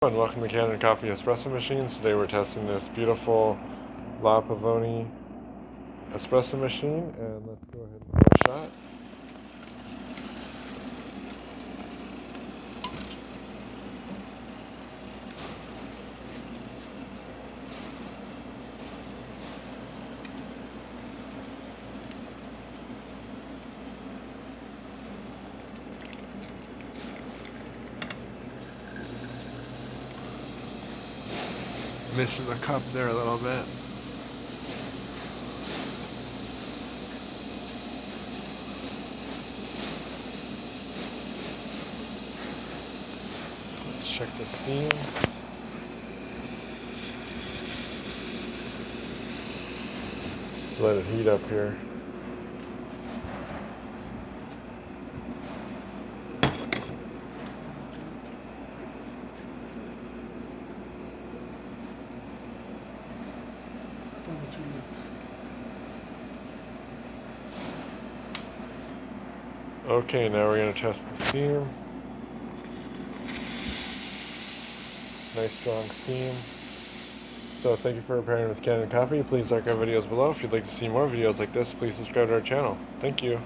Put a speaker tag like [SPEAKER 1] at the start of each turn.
[SPEAKER 1] And welcome to Kanen Coffee Espresso Machines. Today we're testing this beautiful Pavoni espresso machine, and let's go ahead and give it a shot. Missing the cup there a little bit. Let's check the steam. Let it heat up here. Okay, now we're going to test the steam. Nice strong steam. So thank you for pairing with Kanen Coffee. Please like our videos below. If you'd like to see more videos like this, please subscribe to our channel. Thank you.